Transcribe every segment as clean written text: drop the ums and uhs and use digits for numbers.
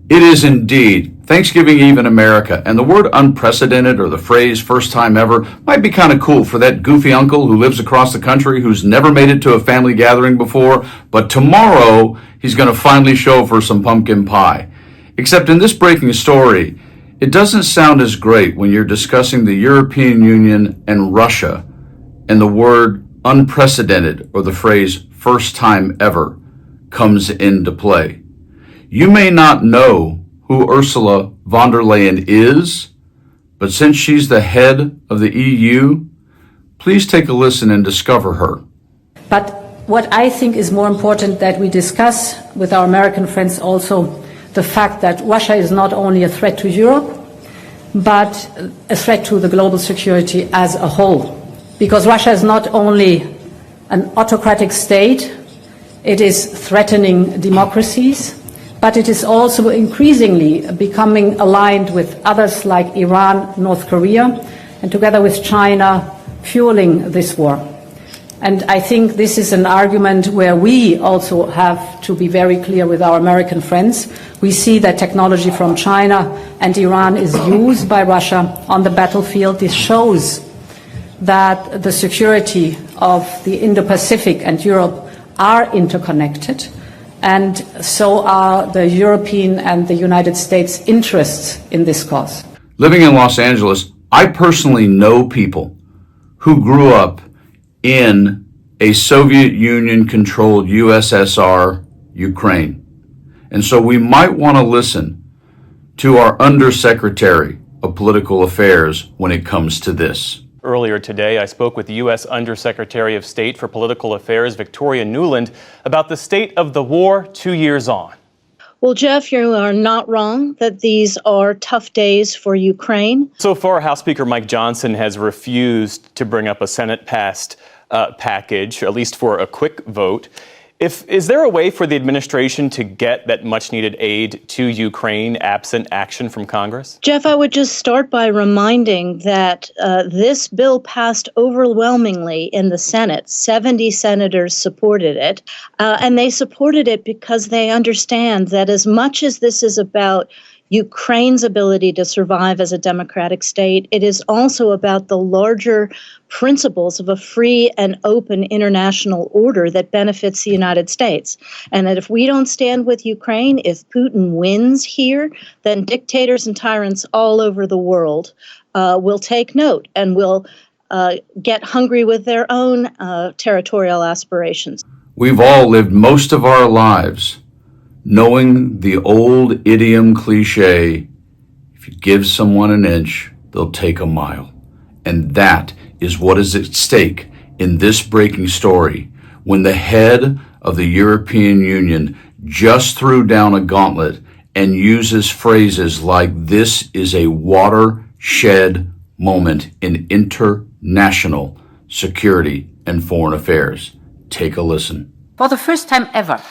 It is indeed Thanksgiving Eve in America, and the word unprecedented or the phrase first time ever might be kind of cool for that goofy uncle who lives across the country who's never made it to a family gathering before, but tomorrow he's going to finally show for some pumpkin pie. Except in this breaking story, it doesn't sound as great when you're discussing the European Union and Russia, and the word unprecedented or the phrase first time ever comes into play. You may not know who Ursula von der Leyen is, but since she's the head of the EU, please take a listen and discover her. But what I think is more important that we discuss with our American friends also the fact that Russia is not only a threat to Europe, but a threat to the global security as a whole. Because Russia is not only an autocratic state, it is threatening democracies, but it is also increasingly becoming aligned with others like Iran, North Korea, and together with China, fueling this war. And I think this is an argument where we also have to be very clear with our American friends. We see that technology from China and Iran is used by Russia on the battlefield. This shows that the security of the Indo-Pacific and Europe are interconnected, and so are the European and the United States interests in this cause. Living in Los Angeles, I personally know people who grew up in a Soviet Union-controlled USSR Ukraine. And so we might want to listen to our Undersecretary of Political Affairs when it comes to this. Earlier today, I spoke with U.S. Undersecretary of State for Political Affairs Victoria Nuland about the state of the war 2 years on. Well, Jeff, you are not wrong that these are tough days for Ukraine. So far, House Speaker Mike Johnson has refused to bring up a Senate-passed package, at least for a quick vote. Is there a way for the administration to get that much-needed aid to Ukraine absent action from Congress? Jeff, I would just start by reminding that this bill passed overwhelmingly in the Senate. 70 senators supported it, and they supported it because they understand that as much as this is about Ukraine's ability to survive as a democratic state, it is also about the larger principles of a free and open international order that benefits the United States. And that if we don't stand with Ukraine, if Putin wins here, then dictators and tyrants all over the world will take note and will get hungry with their own territorial aspirations. We've all lived most of our lives knowing the old idiom cliche, if you give someone an inch, they'll take a mile. And that is what is at stake in this breaking story when the head of the European Union just threw down a gauntlet and uses phrases like this is a watershed moment in international security and foreign affairs. Take a listen. For the first time ever,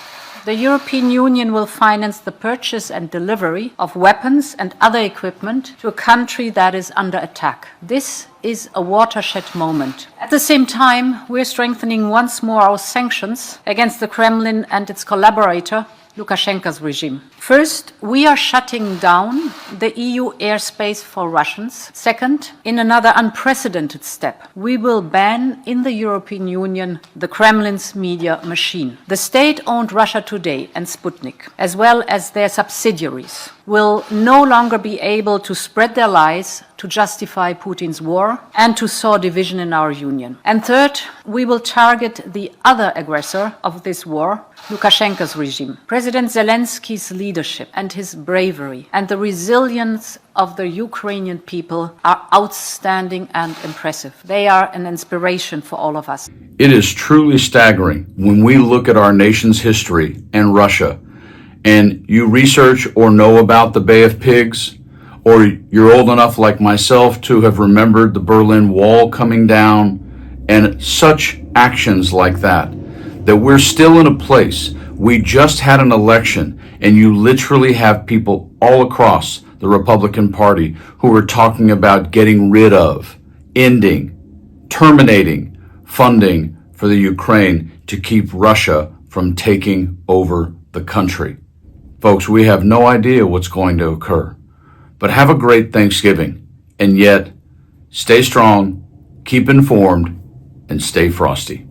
the European Union will finance the purchase and delivery of weapons and other equipment to a country that is under attack. This is a watershed moment. At the same time, we're strengthening once more our sanctions against the Kremlin and its collaborator, Lukashenko's regime. First, we are shutting down the EU airspace for Russians. Second, in another unprecedented step, we will ban in the European Union the Kremlin's media machine. The state-owned Russia Today and Sputnik, as well as their subsidiaries, will no longer be able to spread their lies to justify Putin's war and to sow division in our union. And third, we will target the other aggressor of this war, Lukashenko's regime. President Zelensky's leadership and his bravery and the resilience of the Ukrainian people are outstanding and impressive. They are an inspiration for all of us. It is truly staggering when we look at our nation's history and Russia, and you research or know about the Bay of Pigs, or you're old enough like myself to have remembered the Berlin Wall coming down, and such actions like that, that we're still in a place. We just had an election, and you literally have people all across the Republican Party who are talking about getting rid of, ending, terminating funding for the Ukraine to keep Russia from taking over the country. Folks, we have no idea what's going to occur. But have a great Thanksgiving. And yet, stay strong, keep informed, and stay frosty.